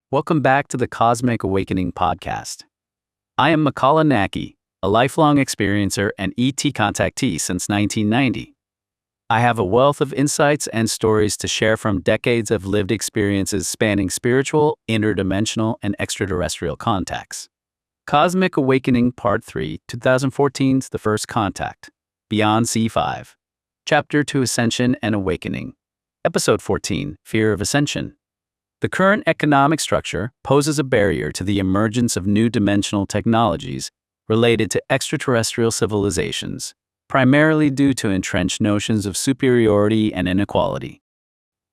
Welcome back to the Cosmic Awakening podcast. I am Makāula Nakae, a lifelong experiencer and ET contactee since 1990. I have a wealth of insights and stories to share from decades of lived experiences spanning spiritual, interdimensional, and extraterrestrial contacts. Cosmic Awakening Part 3, 2014's The First Contact, Beyond C5. Chapter 2 Ascension and Awakening. Episode 14, Fear of Ascension. The current economic structure poses a barrier to the emergence of new dimensional technologies related to extraterrestrial civilizations, primarily due to entrenched notions of superiority and inequality.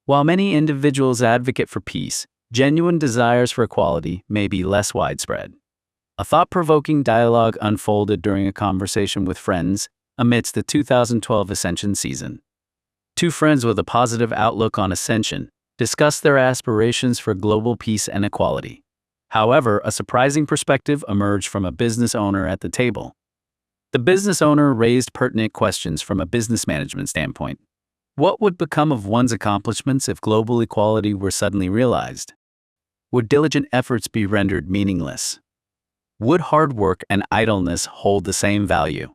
While many individuals advocate for peace, genuine desires for equality may be less widespread. A thought-provoking dialogue unfolded during a conversation with friends amidst the 2012 Ascension season. Two friends with a positive outlook on Ascension discussed their aspirations for global peace and equality. However, a surprising perspective emerged from a business owner at the table. The business owner raised pertinent questions from a business management standpoint. What would become of one's accomplishments if global equality were suddenly realized? Would diligent efforts be rendered meaningless? Would hard work and idleness hold the same value?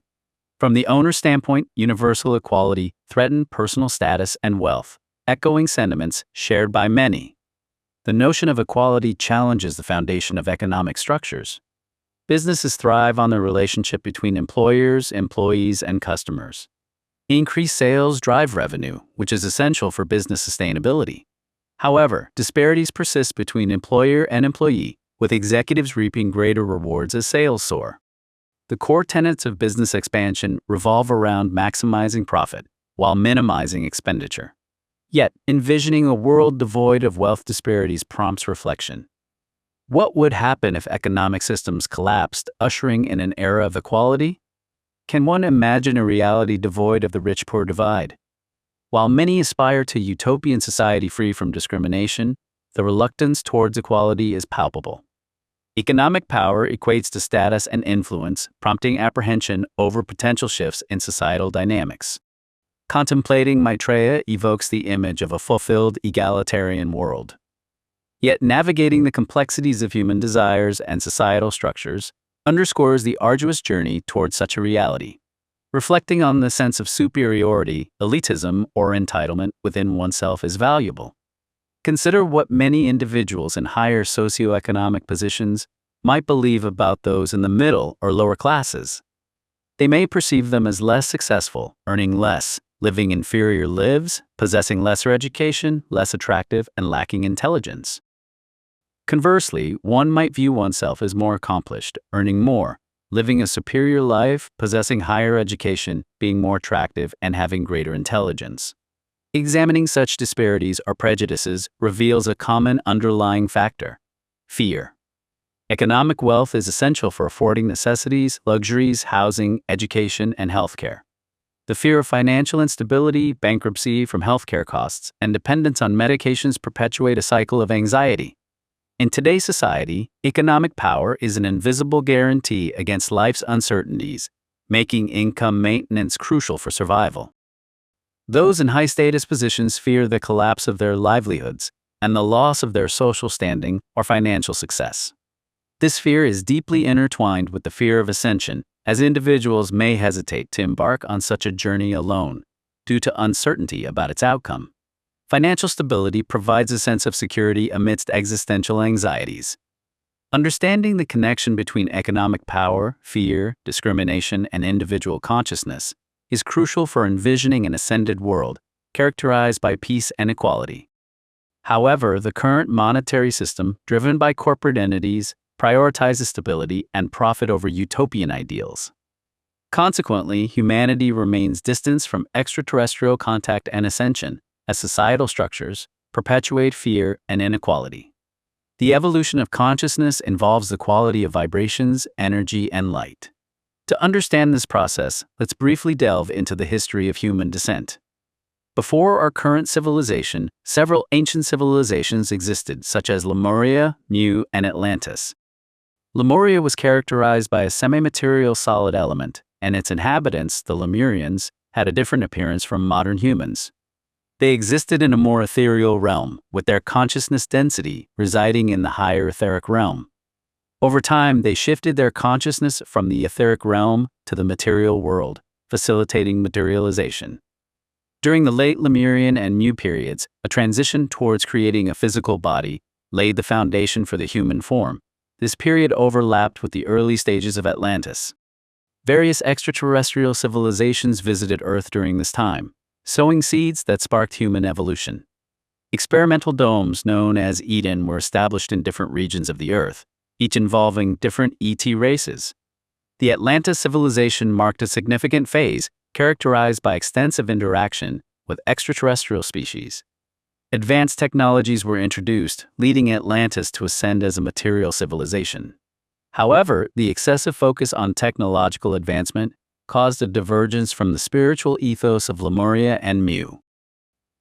From the owner's standpoint, universal equality threatened personal status and wealth, echoing sentiments shared by many. The notion of equality challenges the foundation of economic structures. Businesses thrive on the relationship between employers, employees, and customers. Increased sales drive revenue, which is essential for business sustainability. However, disparities persist between employer and employee, with executives reaping greater rewards as sales soar. The core tenets of business expansion revolve around maximizing profit while minimizing expenditure. Yet, envisioning a world devoid of wealth disparities prompts reflection. What would happen if economic systems collapsed, ushering in an era of equality? Can one imagine a reality devoid of the rich-poor divide? While many aspire to a utopian society free from discrimination, the reluctance towards equality is palpable. Economic power equates to status and influence, prompting apprehension over potential shifts in societal dynamics. Contemplating Maitreya evokes the image of a fulfilled egalitarian world. Yet navigating the complexities of human desires and societal structures underscores the arduous journey towards such a reality. Reflecting on the sense of superiority, elitism, or entitlement within oneself is valuable. Consider what many individuals in higher socioeconomic positions might believe about those in the middle or lower classes. They may perceive them as less successful, earning less, living inferior lives, possessing lesser education, less attractive, and lacking intelligence. Conversely, one might view oneself as more accomplished, earning more, living a superior life, possessing higher education, being more attractive, and having greater intelligence. Examining such disparities or prejudices reveals a common underlying factor: fear. Economic wealth is essential for affording necessities, luxuries, housing, education, and healthcare. The fear of financial instability, bankruptcy from healthcare costs, and dependence on medications perpetuate a cycle of anxiety. In today's society, economic power is an invisible guarantee against life's uncertainties, making income maintenance crucial for survival. Those in high-status positions fear the collapse of their livelihoods and the loss of their social standing or financial success. This fear is deeply intertwined with the fear of ascension, as individuals may hesitate to embark on such a journey alone, due to uncertainty about its outcome. Financial stability provides a sense of security amidst existential anxieties. Understanding the connection between economic power, fear, discrimination, and individual consciousness is crucial for envisioning an ascended world, characterized by peace and equality. However, the current monetary system, driven by corporate entities, prioritizes stability and profit over utopian ideals. Consequently, humanity remains distanced from extraterrestrial contact and ascension, as societal structures perpetuate fear and inequality. The evolution of consciousness involves the quality of vibrations, energy, and light. To understand this process, let's briefly delve into the history of human descent. Before our current civilization, several ancient civilizations existed, such as Lemuria, Mu, and Atlantis. Lemuria was characterized by a semi-material solid element, and its inhabitants, the Lemurians, had a different appearance from modern humans. They existed in a more ethereal realm, with their consciousness density residing in the higher etheric realm. Over time, they shifted their consciousness from the etheric realm to the material world, facilitating materialization. During the late Lemurian and Mu periods, a transition towards creating a physical body laid the foundation for the human form. This period overlapped with the early stages of Atlantis. Various extraterrestrial civilizations visited Earth during this time, sowing seeds that sparked human evolution. Experimental domes known as Eden were established in different regions of the Earth, each involving different ET races. The Atlantis civilization marked a significant phase characterized by extensive interaction with extraterrestrial species. Advanced technologies were introduced, leading Atlantis to ascend as a material civilization. However, the excessive focus on technological advancement caused a divergence from the spiritual ethos of Lemuria and Mu.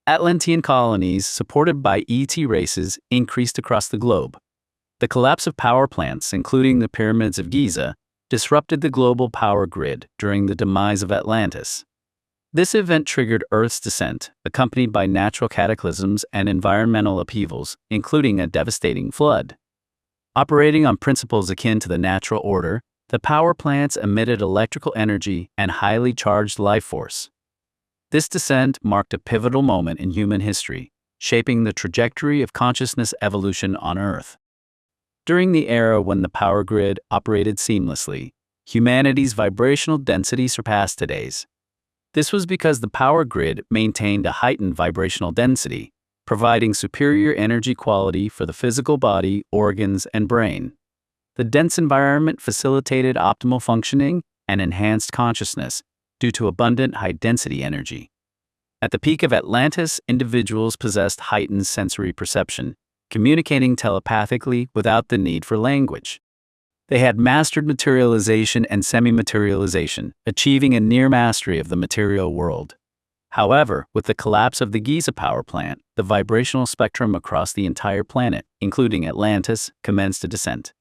Atlantean colonies, supported by ET races, increased across the globe. The collapse of power plants, including the pyramids of Giza, disrupted the global power grid during the demise of Atlantis. This event triggered Earth's descent, accompanied by natural cataclysms and environmental upheavals, including a devastating flood. Operating on principles akin to the natural order, the power plants emitted electrical energy and highly charged life force. This descent marked a pivotal moment in human history, shaping the trajectory of consciousness evolution on Earth. During the era when the power grid operated seamlessly, humanity's vibrational density surpassed today's. This was because the power grid maintained a heightened vibrational density, providing superior energy quality for the physical body, organs, and brain. The dense environment facilitated optimal functioning and enhanced consciousness due to abundant high-density energy. At the peak of Atlantis, individuals possessed heightened sensory perception, communicating telepathically without the need for language. They had mastered materialization and semi-materialization, achieving a near mastery of the material world. However, with the collapse of the Giza power plant, the vibrational spectrum across the entire planet, including Atlantis, commenced a descent.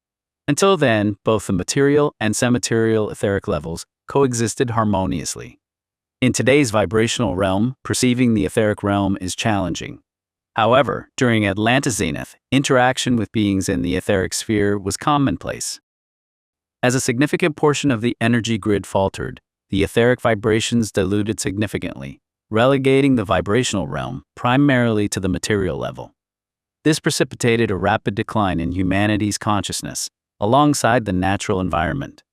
Until then, both the material and semi-material etheric levels coexisted harmoniously. In today's vibrational realm, perceiving the etheric realm is challenging. However, during Atlantis' zenith, interaction with beings in the etheric sphere was commonplace. As a significant portion of the energy grid faltered, the etheric vibrations diluted significantly, relegating the vibrational realm primarily to the material level. This precipitated a rapid decline in humanity's consciousness, alongside the natural environment.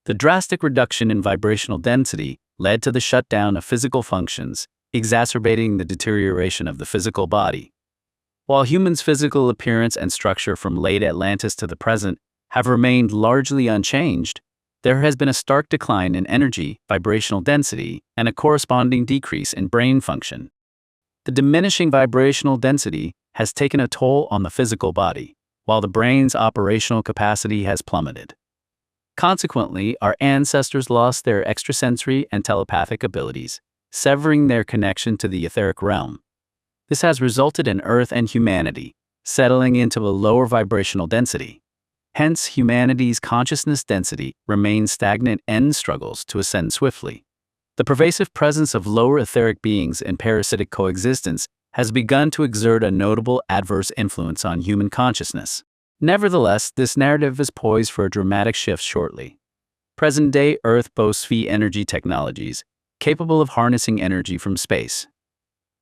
The drastic reduction in vibrational density led to the shutdown of physical functions, exacerbating the deterioration of the physical body. While humans' physical appearance and structure from late Atlantis to the present have remained largely unchanged, there has been a stark decline in energy, vibrational density, and a corresponding decrease in brain function. The diminishing vibrational density has taken a toll on the physical body, while the brain's operational capacity has plummeted. Consequently, our ancestors lost their extrasensory and telepathic abilities, severing their connection to the etheric realm. This has resulted in Earth and humanity settling into a lower vibrational density. Hence, humanity's consciousness density remains stagnant and struggles to ascend swiftly. The pervasive presence of lower etheric beings in parasitic coexistence has begun to exert a notable adverse influence on human consciousness. Nevertheless, this narrative is poised for a dramatic shift shortly. Present-day Earth boasts phi energy technologies, capable of harnessing energy from space.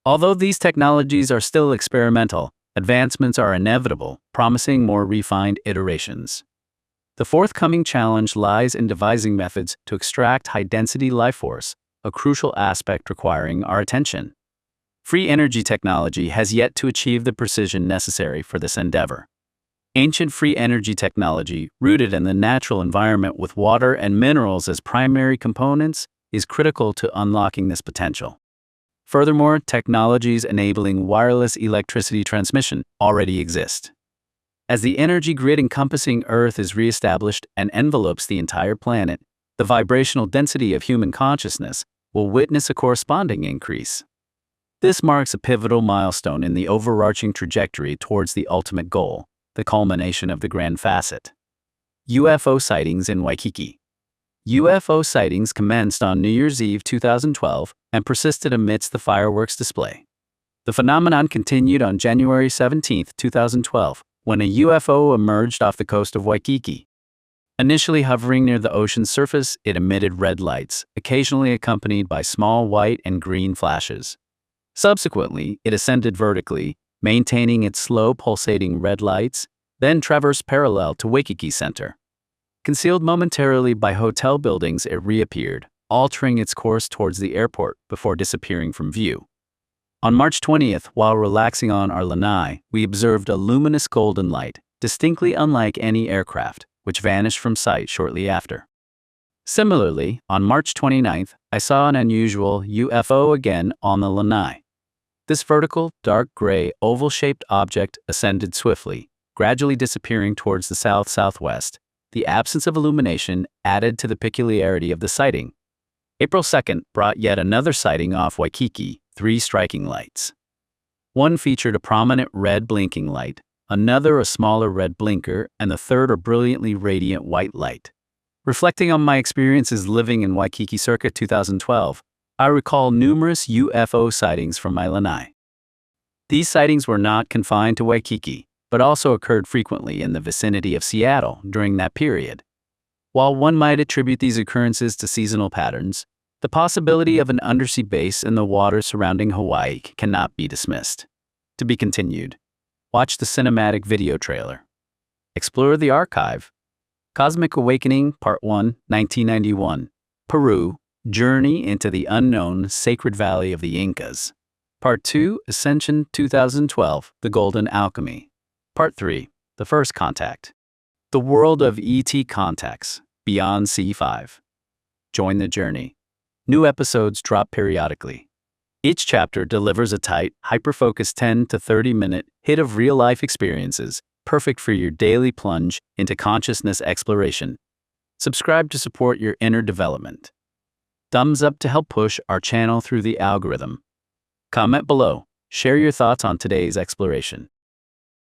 Although these technologies are still experimental, advancements are inevitable, promising more refined iterations. The forthcoming challenge lies in devising methods to extract high-density life force, a crucial aspect requiring our attention. Free energy technology has yet to achieve the precision necessary for this endeavor. Ancient free energy technology, rooted in the natural environment with water and minerals as primary components, is critical to unlocking this potential. Furthermore, technologies enabling wireless electricity transmission already exist. As the energy grid encompassing Earth is reestablished and envelopes the entire planet, the vibrational density of human consciousness will witness a corresponding increase. This marks a pivotal milestone in the overarching trajectory towards the ultimate goal, the culmination of the grand facet. UFO sightings in Waikiki. UFO sightings commenced on New Year's Eve 2012 and persisted amidst the fireworks display. The phenomenon continued on January 17, 2012, when a UFO emerged off the coast of Waikiki. Initially hovering near the ocean's surface, it emitted red lights, occasionally accompanied by small white and green flashes. Subsequently, it ascended vertically, maintaining its slow pulsating red lights, then traversed parallel to Waikiki Center. Concealed momentarily by hotel buildings, it reappeared, altering its course towards the airport before disappearing from view. On March 20th, while relaxing on our lanai, we observed a luminous golden light, distinctly unlike any aircraft, which vanished from sight shortly after. Similarly, on March 29th, I saw an unusual UFO again on the lanai. This vertical, dark gray, oval-shaped object ascended swiftly, gradually disappearing towards the south-southwest. The absence of illumination added to the peculiarity of the sighting. April 2nd brought yet another sighting off Waikiki, 3 striking lights. One featured a prominent red blinking light, another a smaller red blinker, and the third a brilliantly radiant white light. Reflecting on my experiences living in Waikiki circa 2012, I recall numerous UFO sightings from my lanai. These sightings were not confined to Waikiki, but also occurred frequently in the vicinity of Seattle during that period. While one might attribute these occurrences to seasonal patterns, the possibility of an undersea base in the waters surrounding Hawaii cannot be dismissed. To be continued. Watch the cinematic video trailer. Explore the archive. Cosmic Awakening Part 1, 1991. Peru, Journey into the Unknown Sacred Valley of the Incas. Part 2, Ascension 2012, The Golden Alchemy. Part 3, The First Contact. The World of ET Contacts, Beyond C5. Join the journey. New episodes drop periodically. Each chapter delivers a tight, hyper-focused 10 to 30-minute hit of real-life experiences, perfect for your daily plunge into consciousness exploration. Subscribe to support your inner development. Thumbs up to help push our channel through the algorithm. Comment below. Share your thoughts on today's exploration.